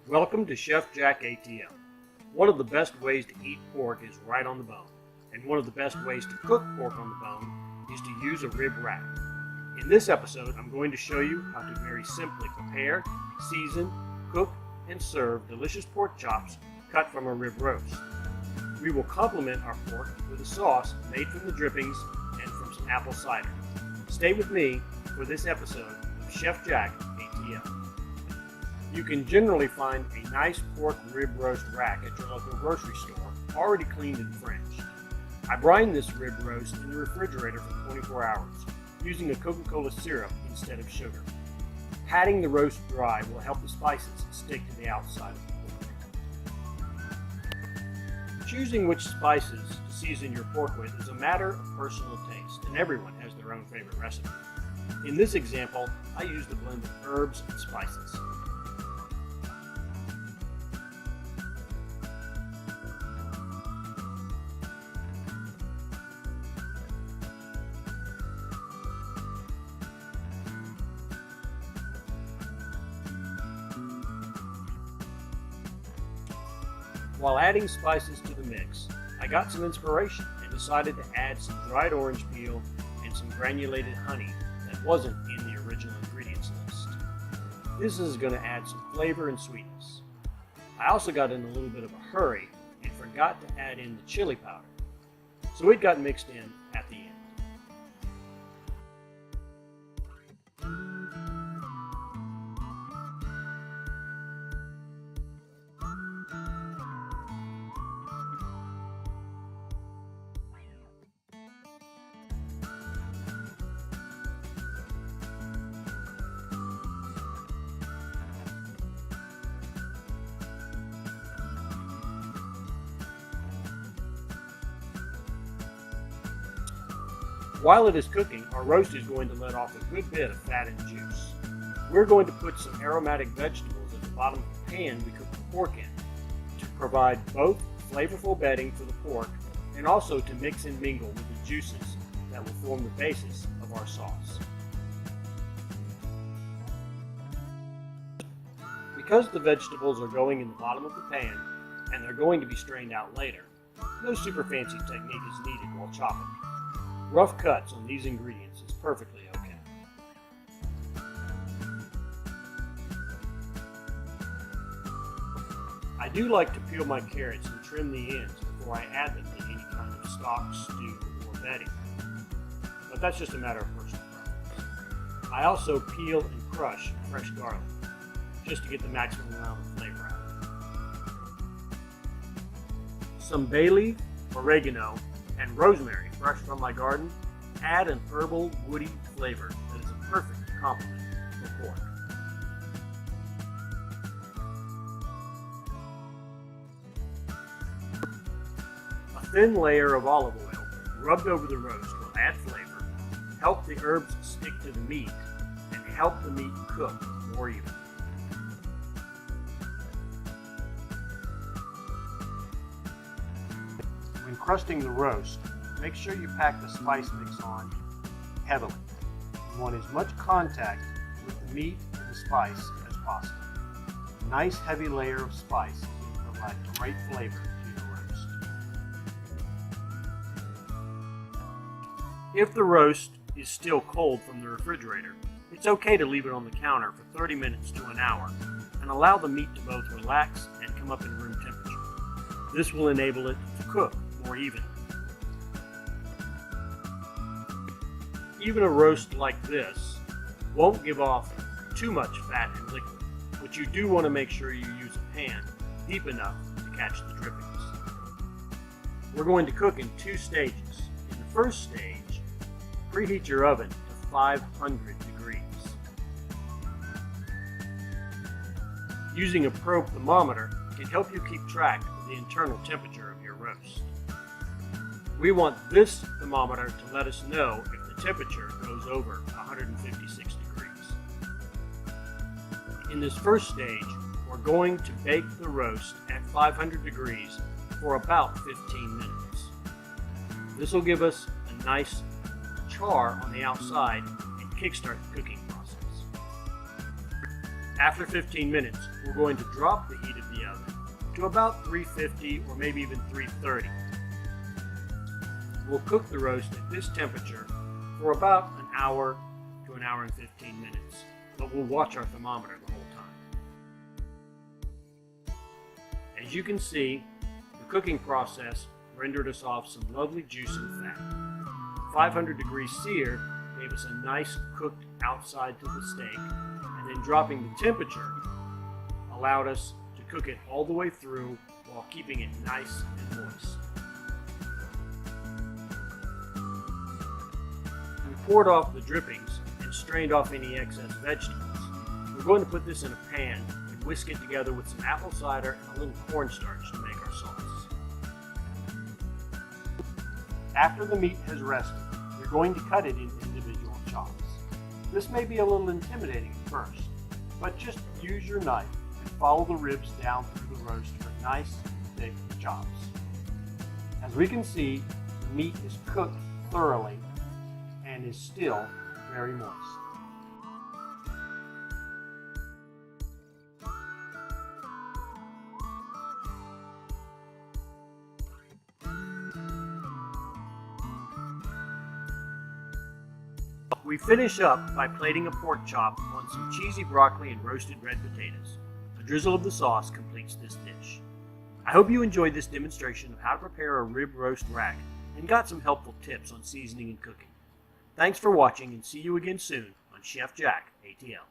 Welcome to Chef Jack ATM. One of the best ways to eat pork is right on the bone, and one of the best ways to cook pork on the bone is to use a rib rack. In this episode, I'm going to show you how to very simply prepare, season, cook, and serve delicious pork chops cut from a rib roast. We will complement our pork with a sauce made from the drippings and from some apple cider. Stay with me for this episode of Chef Jack ATM. You can generally find a nice pork rib roast rack at your local grocery store, already cleaned and fringed. I brine this rib roast in the refrigerator for 24 hours, using a Coca-Cola syrup instead of sugar. Patting the roast dry will help the spices stick to the outside of the pork. Choosing which spices to season your pork with is a matter of personal taste, and everyone has their own favorite recipe. In this example, I used a blend of herbs and spices. While adding spices to the mix, I got some inspiration and decided to add some dried orange peel and some granulated honey that wasn't in the original ingredients list. This is going to add some flavor and sweetness. I also got in a little bit of a hurry and forgot to add in the chili powder, so it got mixed in at the end. While it is cooking, our roast is going to let off a good bit of fat and juice. We're going to put some aromatic vegetables at the bottom of the pan we cook the pork in to provide both flavorful bedding for the pork and also to mix and mingle with the juices that will form the basis of our sauce. Because the vegetables are going in the bottom of the pan and they're going to be strained out later, no super fancy technique is needed while chopping. Rough cuts on these ingredients is perfectly okay. I do like to peel my carrots and trim the ends before I add them to any kind of stock, stew, or bedding, but that's just a matter of personal preference. I also peel and crush fresh garlic, just to get the maximum amount of flavor out of it. Some bay leaf, oregano, and rosemary fresh from my garden add an herbal, woody flavor that is a perfect complement for pork. A thin layer of olive oil rubbed over the roast will add flavor, help the herbs stick to the meat, and help the meat cook more evenly. When crusting the roast, make sure you pack the spice mix on heavily. You want as much contact with the meat and the spice as possible. A nice heavy layer of spice will provide great flavor to your roast. If the roast is still cold from the refrigerator, it's okay to leave it on the counter for 30 minutes to an hour and allow the meat to both relax and come up in room temperature. This will enable it to cook more evenly. Even a roast like this won't give off too much fat and liquid, but you do want to make sure you use a pan deep enough to catch the drippings. We're going to cook in two stages. In the first stage, preheat your oven to 500 degrees. Using a probe thermometer can help you keep track of the internal temperature of your roast. We want this thermometer to let us know if the temperature goes over 156 degrees. In this first stage, we're going to bake the roast at 500 degrees for about 15 minutes. This will give us a nice char on the outside and kickstart the cooking process. After 15 minutes, we're going to drop the heat of the oven to about 350 or maybe even 330. We'll cook the roast at this temperature for about an hour to an hour and 15 minutes, but we'll watch our thermometer the whole time. As you can see, the cooking process rendered us off some lovely juice and fat. 500 degrees sear gave us a nice cooked outside to the steak, and then dropping the temperature allowed us to cook it all the way through while keeping it nice and moist. We poured off the drippings and strained off any excess vegetables. We're going to put this in a pan and whisk it together with some apple cider and a little cornstarch to make our sauce. After the meat has rested, you're going to cut it into individual chops. This may be a little intimidating at first, but just use your knife and follow the ribs down through the roast for nice, thick chops. As we can see, the meat is cooked thoroughly and is still very moist. We finish up by plating a pork chop on some cheesy broccoli and roasted red potatoes. A drizzle of the sauce completes this dish. I hope you enjoyed this demonstration of how to prepare a rib roast rack and got some helpful tips on seasoning and cooking. Thanks for watching, and see you again soon on Chef Jack ATL.